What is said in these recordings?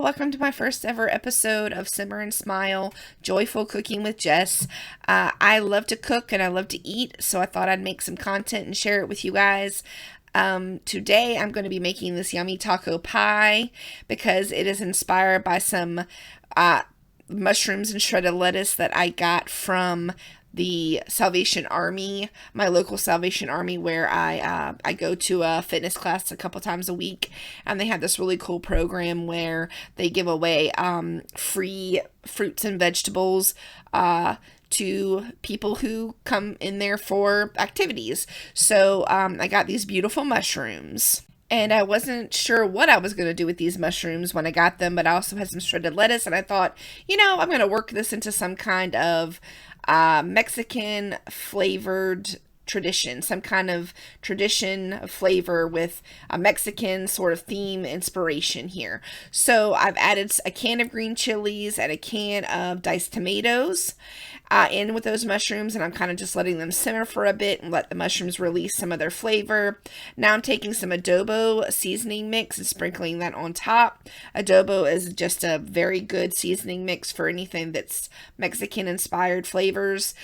welcome to my first ever episode of Simmer and Smile, Joyful Cooking with Jess. I love to cook and I love to eat, so I thought I'd make some content and share it with you guys. Today I'm going to be making this yummy taco pie because it is inspired by some mushrooms and shredded lettuce that I got from the Salvation Army, my local Salvation Army, where I go to a fitness class a couple times a week, and they have this really cool program where they give away free fruits and vegetables to people who come in there for activities. So I got these beautiful mushrooms. And I wasn't sure what I was going to do with these mushrooms when I got them, but I also had some shredded lettuce, and I thought, I'm going to work this into some kind of Mexican flavored tradition, some kind of tradition of flavor with a Mexican sort of theme inspiration here. So I've added a can of green chilies and a can of diced tomatoes in with those mushrooms, and I'm kind of just letting them simmer for a bit and let the mushrooms release some of their flavor. Now I'm taking some adobo seasoning mix and sprinkling that on top. Adobo is just a very good seasoning mix for anything that's Mexican inspired flavors.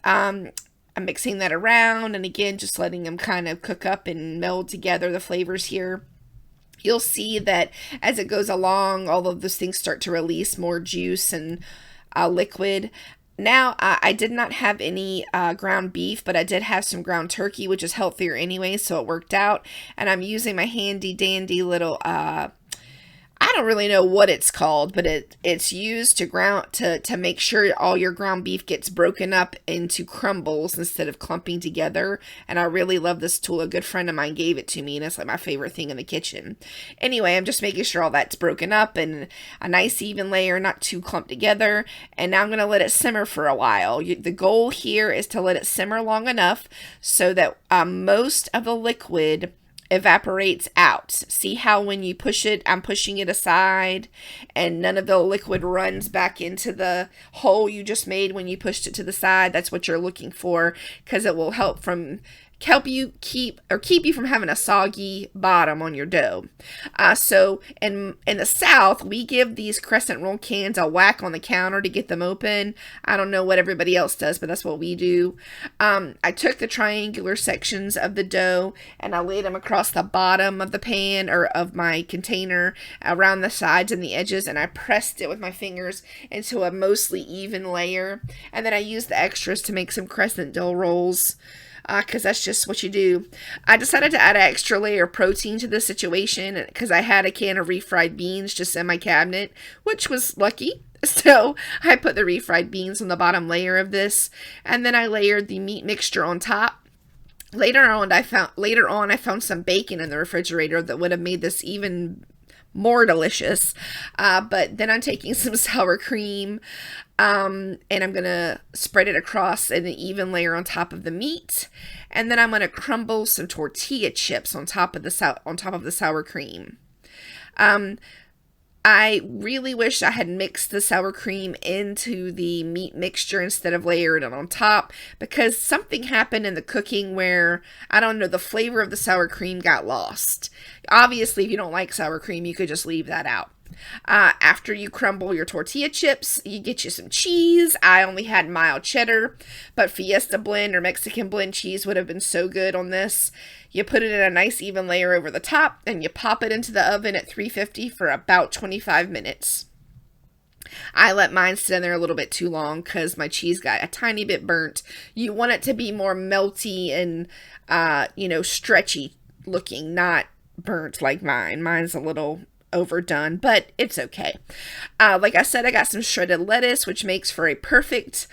I'm mixing that around, and again, just letting them kind of cook up and meld together the flavors here. You'll see that as it goes along, all of those things start to release more juice and liquid. Now, I did not have any ground beef, but I did have some ground turkey, which is healthier anyway, so it worked out. And I'm using my handy dandy little I don't really know what it's called, but it's used to make sure all your ground beef gets broken up into crumbles instead of clumping together. And I really love this tool. A good friend of mine gave it to me, and it's like my favorite thing in the kitchen. Anyway, I'm just making sure all that's broken up and a nice even layer, not too clumped together. And now I'm going to let it simmer for a while. The goal here is to let it simmer long enough so that most of the liquid evaporates out. See how when you push it, I'm pushing it aside and none of the liquid runs back into the hole you just made when you pushed it to the side? That's what you're looking for, because it will help you keep you from having a soggy bottom on your dough. So in the South, we give these crescent roll cans a whack on the counter to get them open. I don't know what everybody else does, but that's what we do. I took the triangular sections of the dough and I laid them across the bottom of the pan or of my container, around the sides and the edges, and I pressed it with my fingers into a mostly even layer. And then I used the extras to make some crescent dough rolls, because that's just what you do. I decided to add an extra layer of protein to this situation because I had a can of refried beans just in my cabinet, which was lucky. So I put the refried beans on the bottom layer of this, and then I layered the meat mixture on top. Later on, I found some bacon in the refrigerator that would have made this even more delicious. But then I'm taking some sour cream, and I'm going to spread it across in an even layer on top of the meat. And then I'm going to crumble some tortilla chips on top of the sour cream. I really wish I had mixed the sour cream into the meat mixture instead of layering it on top, because something happened in the cooking where, I don't know, the flavor of the sour cream got lost. Obviously, if you don't like sour cream, you could just leave that out. After you crumble your tortilla chips, you get you some cheese. I only had mild cheddar, but Fiesta blend or Mexican blend cheese would have been so good on this. You put it in a nice even layer over the top, and you pop it into the oven at 350 for about 25 minutes. I let mine sit in there a little bit too long because my cheese got a tiny bit burnt. You want it to be more melty and, stretchy looking, not burnt like mine. Mine's a little overdone, but it's okay. Like I said, I got some shredded lettuce, which makes for a perfect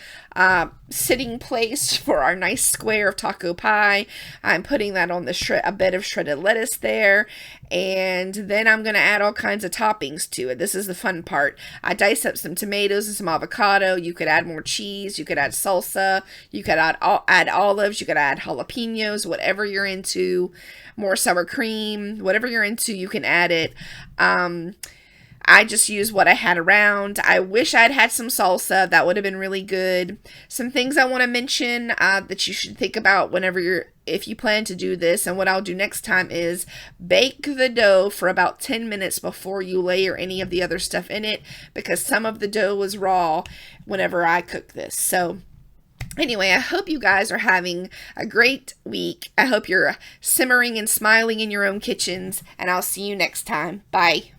sitting place for our nice square of taco pie. I'm putting that on a bed of shredded lettuce there, and then I'm going to add all kinds of toppings to it. This is the fun part. I diced up some tomatoes and some avocado. You could add more cheese, you could add salsa, you could add olives, you could add jalapenos, whatever you're into, more sour cream, whatever you're into, you can add it. I just used what I had around. I wish I'd had some salsa. That would have been really good. Some things I want to mention that you should think about whenever you're if you plan to do this. And what I'll do next time is bake the dough for about 10 minutes before you layer any of the other stuff in it, because some of the dough was raw whenever I cooked this. So anyway, I hope you guys are having a great week. I hope you're simmering and smiling in your own kitchens, and I'll see you next time. Bye.